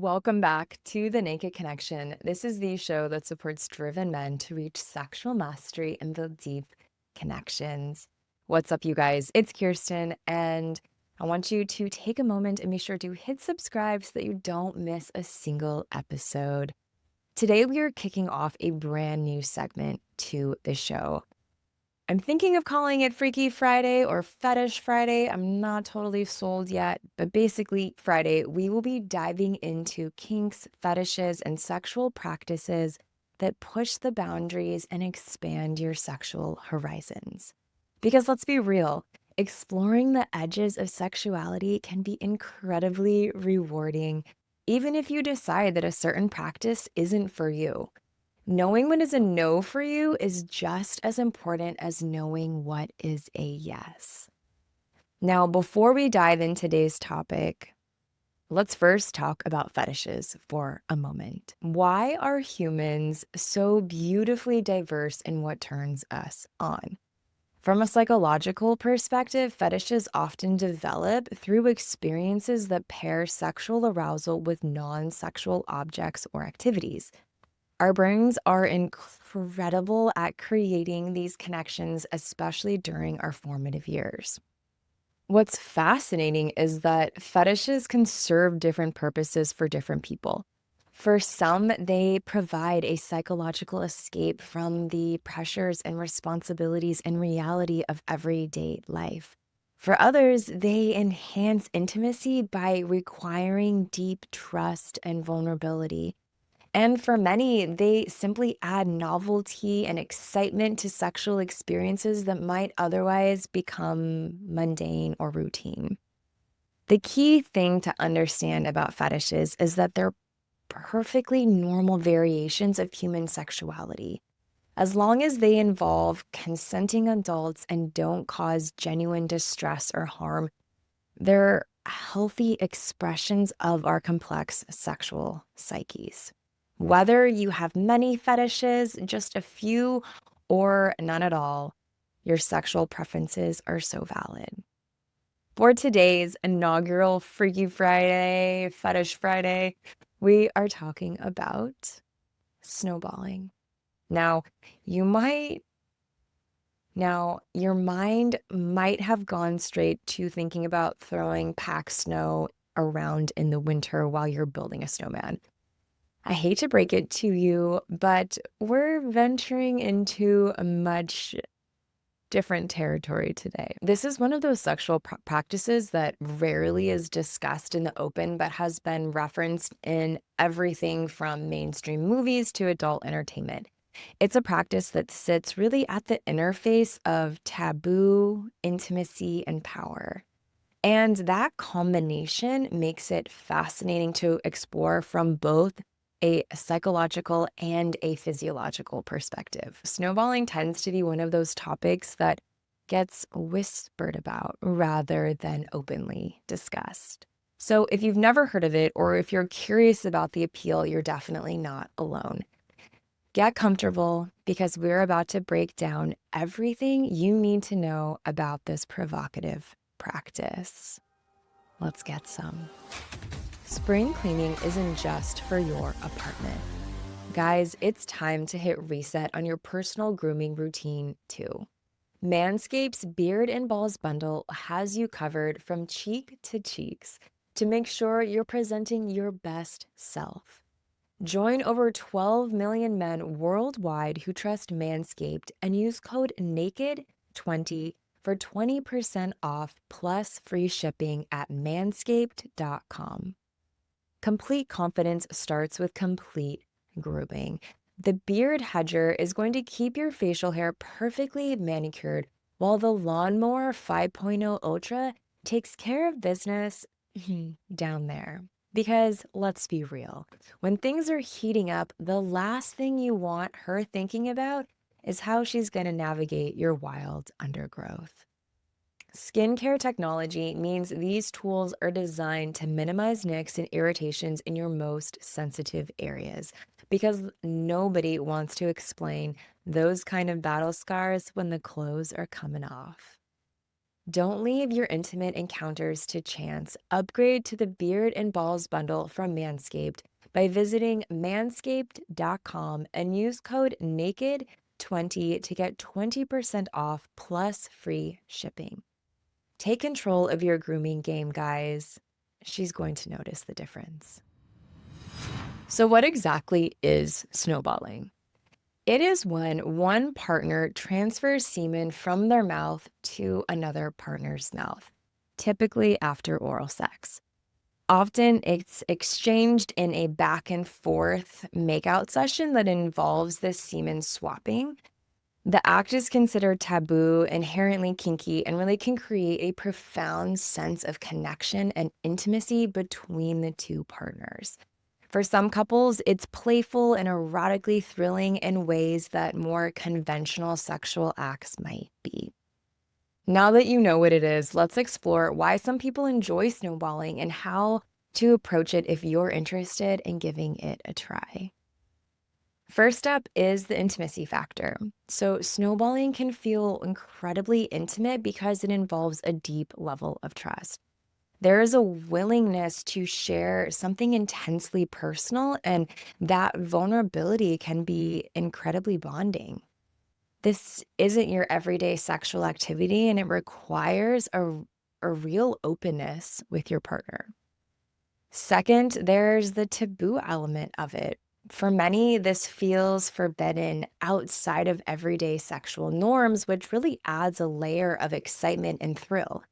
Welcome back to The Naked Connection. This is the show that supports driven men to reach sexual mastery and build deep connections. What's up, you guys? It's Kirsten, and I want you to take a moment and be sure to hit subscribe so that you don't miss a single episode. Today, we are kicking off a brand new segment to the show. I'm thinking of calling it Freaky Friday or Fetish Friday. I'm not totally sold yet, but basically, Friday, we will be diving into kinks, fetishes, and sexual practices that push the boundaries and expand your sexual horizons. Because let's be real, exploring the edges of sexuality can be incredibly rewarding, even if you decide that a certain practice isn't for you. Knowing what is a no for you is just as important as knowing what is a yes. Now, before we dive into today's topic, let's first talk about fetishes for a moment. Why are humans so beautifully diverse in what turns us on? From a psychological perspective, fetishes often develop through experiences that pair sexual arousal with non-sexual objects or activities. Our brains are incredible at creating these connections, especially during our formative years. What's fascinating is that fetishes can serve different purposes for different people. For some, they provide a psychological escape from the pressures and responsibilities and reality of everyday life. For others, they enhance intimacy by requiring deep trust and vulnerability. And for many, they simply add novelty and excitement to sexual experiences that might otherwise become mundane or routine. The key thing to understand about fetishes is that they're perfectly normal variations of human sexuality. As long as they involve consenting adults and don't cause genuine distress or harm, they're healthy expressions of our complex sexual psyches. Whether you have many fetishes, just a few, or none at all, your sexual preferences are so valid. For today's inaugural Freaky Friday, Fetish Friday, we are talking about snowballing. Now, you might Now, your mind might have gone straight to thinking about throwing packed snow around in the winter while you're building a snowman. I hate to break it to you, but we're venturing into a much different territory today. This is one of those sexual practices that rarely is discussed in the open, but has been referenced in everything from mainstream movies to adult entertainment. It's a practice that sits really at the interface of taboo, intimacy, and power. And that combination makes it fascinating to explore from both a psychological and a physiological perspective. Snowballing tends to be one of those topics that gets whispered about rather than openly discussed. So if you've never heard of it, or if you're curious about the appeal, you're definitely not alone. Get comfortable because we're about to break down everything you need to know about this provocative practice. Let's get some. Spring cleaning isn't just for your apartment. Guys, it's time to hit reset on your personal grooming routine too. Manscaped's Beard and Balls bundle has you covered from cheek to cheeks to make sure you're presenting your best self. Join over 12 million men worldwide who trust Manscaped and use code NAKED20 for 20% off plus free shipping at manscaped.com. Complete confidence starts with complete grooming. The Beard Hedger is going to keep your facial hair perfectly manicured, while the Lawnmower 5.0 Ultra takes care of business down there. Because let's be real, when things are heating up, the last thing you want her thinking about is how she's going to navigate your wild undergrowth. Skincare technology means these tools are designed to minimize nicks and irritations in your most sensitive areas because nobody wants to explain those kind of battle scars when the clothes are coming off. Don't leave your intimate encounters to chance. Upgrade to the Beard and Balls bundle from Manscaped by visiting manscaped.com and use code NAKED20 to get 20% off plus free shipping. Take control of your grooming game, guys. She's going to notice the difference. So, what exactly is snowballing? It is when one partner transfers semen from their mouth to another partner's mouth, typically after oral sex. Often it's exchanged in a back and forth makeout session that involves this semen swapping. The act is considered taboo, inherently kinky, and really can create a profound sense of connection and intimacy between the two partners. For some couples, it's playful and erotically thrilling in ways that more conventional sexual acts might be. Now that you know what it is, let's explore why some people enjoy snowballing and how to approach it if you're interested in giving it a try. First up is the intimacy factor. So, snowballing can feel incredibly intimate because it involves a deep level of trust. There is a willingness to share something intensely personal, and that vulnerability can be incredibly bonding. This isn't your everyday sexual activity, and it requires a real openness with your partner. Second, there's the taboo element of it. For many, this feels forbidden outside of everyday sexual norms, which really adds a layer of excitement and thrill.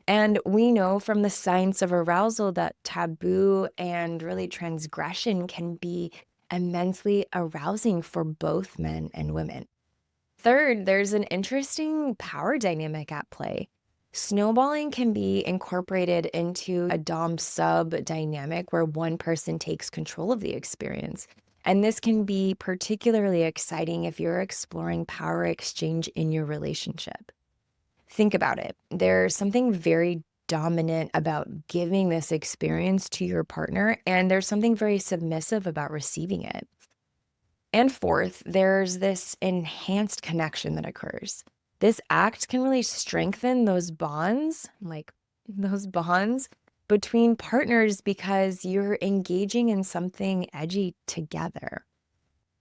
And we know from the science of arousal that taboo and really transgression can be immensely arousing for both men and women. Third, there's an interesting power dynamic at play. Snowballing can be incorporated into a dom sub dynamic where one person takes control of the experience. And this can be particularly exciting if you're exploring power exchange in your relationship. Think about it. There's something very dominant about giving this experience to your partner, and there's something very submissive about receiving it. And fourth, there's this enhanced connection that occurs. This act can really strengthen those bonds, like those bonds between partners because you're engaging in something edgy together.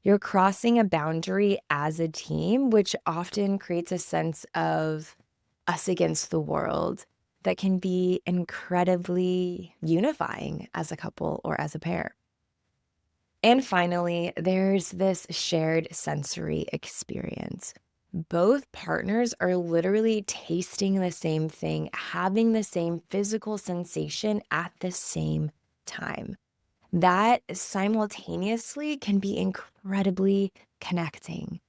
You're crossing a boundary as a team, which often creates a sense of us against the world that can be incredibly unifying as a couple or as a pair. And finally, there's this shared sensory experience. Both partners are literally tasting the same thing, having the same physical sensation at the same time. That simultaneously can be incredibly connecting.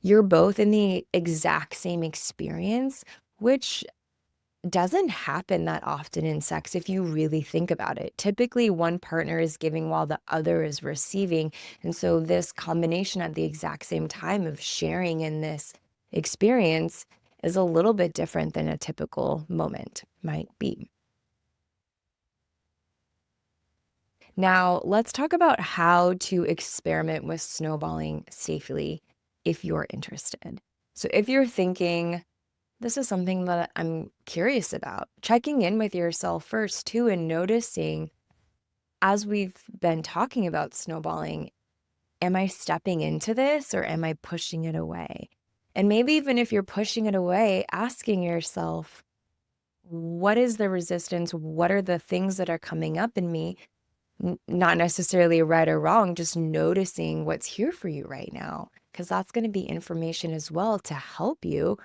You're both in the exact same experience, which doesn't happen that often in sex if you really think about it. Typically, one partner is giving while the other is receiving. And so, this combination at the exact same time of sharing in this experience is a little bit different than a typical moment might be. Now, let's talk about how to experiment with snowballing safely if you're interested. So, if you're thinking, this is something that I'm curious about, checking in with yourself first, too, and noticing as we've been talking about snowballing, am I stepping into this or am I pushing it away? And maybe even if you're pushing it away, asking yourself, what is the resistance? What are the things that are coming up in me? Not necessarily right or wrong, just noticing what's here for you right now, because that's going to be information as well to help you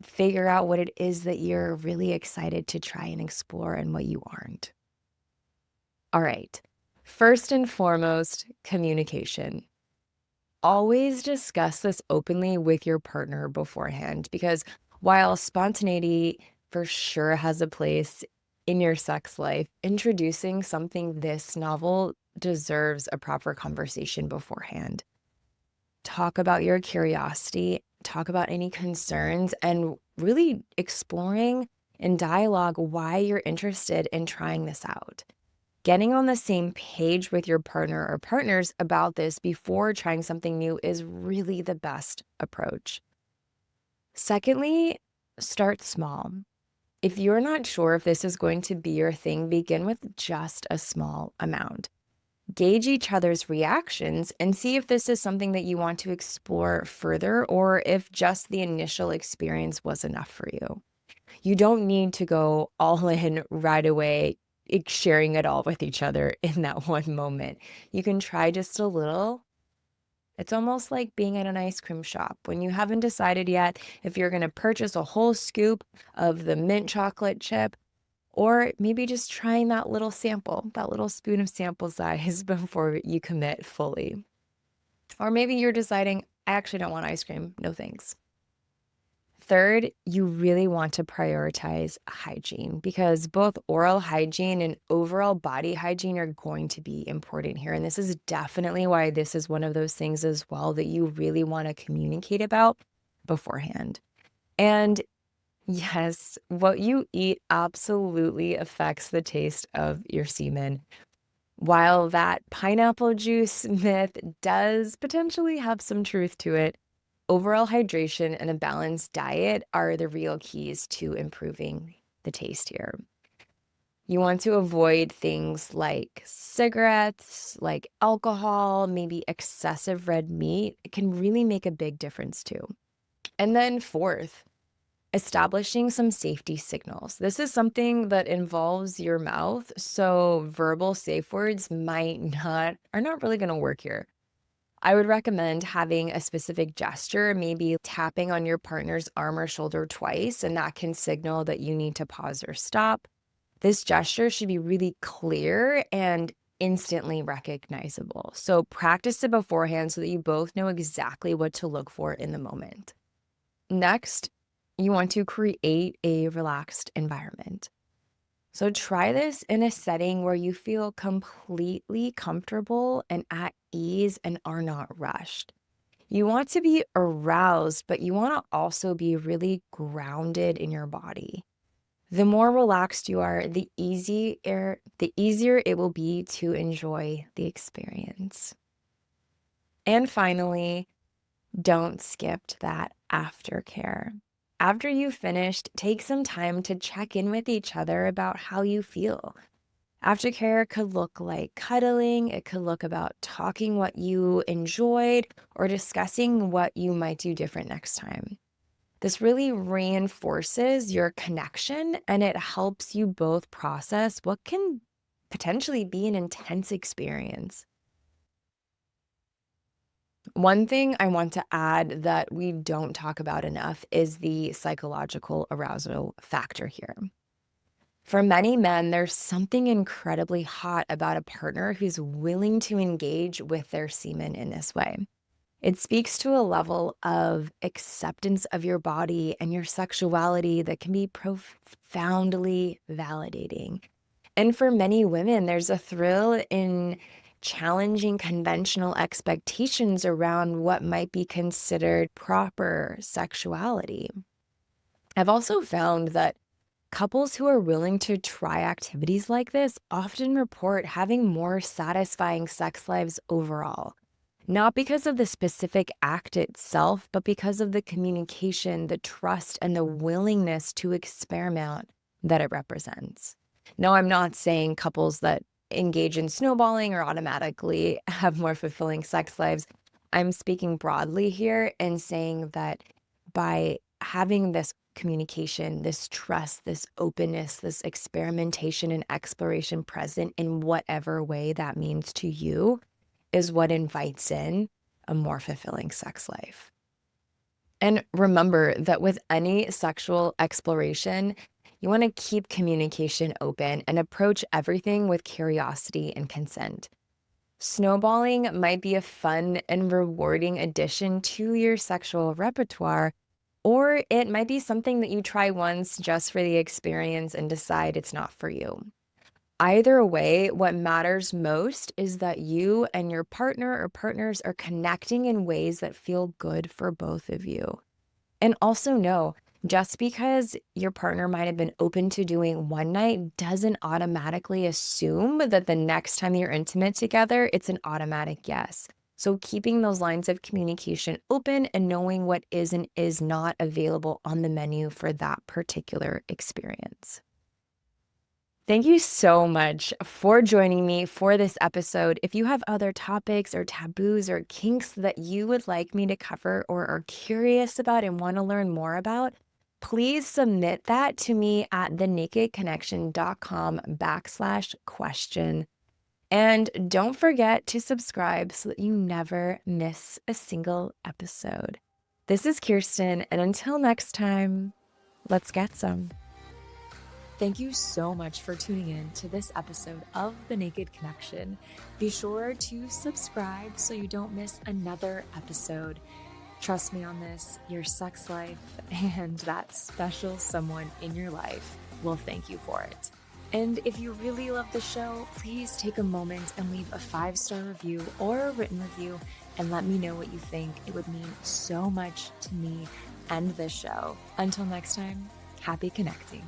figure out what it is that you're really excited to try and explore and what you aren't. All right. First and foremost, communication. Always discuss this openly with your partner beforehand, because while spontaneity for sure has a place in your sex life, introducing something this novel deserves a proper conversation beforehand. Talk about your curiosity, talk about any concerns, and really exploring in dialogue why you're interested in trying this out. Getting on the same page with your partner or partners about this before trying something new is really the best approach. Secondly, start small. If you're not sure if this is going to be your thing, begin with just a small amount. Gauge each other's reactions and see if this is something that you want to explore further or if just the initial experience was enough for you. You don't need to go all in right away, sharing it all with each other in that one moment. You can try just a little. It's almost like being at an ice cream shop when you haven't decided yet if you're going to purchase a whole scoop of the mint chocolate chip or maybe just trying that little sample, that little spoon of sample size before you commit fully. Or maybe you're deciding, I actually don't want ice cream. No thanks. Third, you really want to prioritize hygiene because both oral hygiene and overall body hygiene are going to be important here. And this is definitely why this is one of those things as well that you really want to communicate about beforehand. And yes, what you eat absolutely affects the taste of your semen. While that pineapple juice myth does potentially have some truth to it, overall hydration and a balanced diet are the real keys to improving the taste here. You want to avoid things like cigarettes, like alcohol, maybe excessive red meat. It can really make a big difference too. And then fourth, establishing some safety signals. This is something that involves your mouth, so verbal safe words are not really going to work here. I would recommend having a specific gesture, maybe tapping on your partner's arm or shoulder twice, and that can signal that you need to pause or stop. This gesture should be really clear and instantly recognizable. So practice it beforehand so that you both know exactly what to look for in the moment. Next, you want to create a relaxed environment. So try this in a setting where you feel completely comfortable and at ease and are not rushed. You want to be aroused, but you want to also be really grounded in your body. The more relaxed you are, the easier it will be to enjoy the experience. And finally, don't skip that aftercare. After you've finished, take some time to check in with each other about how you feel. Aftercare could look like cuddling, it could look about talking what you enjoyed or discussing what you might do different next time. This really reinforces your connection and it helps you both process what can potentially be an intense experience. One thing I want to add that we don't talk about enough is the psychological arousal factor here. For many men, there's something incredibly hot about a partner who's willing to engage with their semen in this way. It speaks to a level of acceptance of your body and your sexuality that can be profoundly validating. And for many women, there's a thrill in challenging conventional expectations around what might be considered proper sexuality. I've also found that couples who are willing to try activities like this often report having more satisfying sex lives overall. Not because of the specific act itself, but because of the communication, the trust, and the willingness to experiment that it represents. No, I'm not saying couples that engage in snowballing or automatically have more fulfilling sex lives. I'm speaking broadly here and saying that by having this communication, this trust, this openness, this experimentation and exploration present in whatever way that means to you is what invites in a more fulfilling sex life. And remember that with any sexual exploration, you want to keep communication open and approach everything with curiosity and consent. Snowballing might be a fun and rewarding addition to your sexual repertoire, or it might be something that you try once just for the experience and decide it's not for you. Either way, what matters most is that you and your partner or partners are connecting in ways that feel good for both of you. And also know, just because your partner might have been open to doing one night doesn't automatically assume that the next time you're intimate together, it's an automatic yes. So keeping those lines of communication open and knowing what is and is not available on the menu for that particular experience. Thank you so much for joining me for this episode. If you have other topics or taboos or kinks that you would like me to cover or are curious about and want to learn more about, please submit that to me at thenakedconnection.com/question. And don't forget to subscribe so that you never miss a single episode. This is Kirsten, and until next time, let's get some. Thank you so much for tuning in to this episode of The Naked Connection. Be sure to subscribe so you don't miss another episode. Trust me on this, your sex life and that special someone in your life will thank you for it. And if you really love the show, please take a moment and leave a 5-star review or a written review and let me know what you think. It would mean so much to me and this show. Until next time, happy connecting.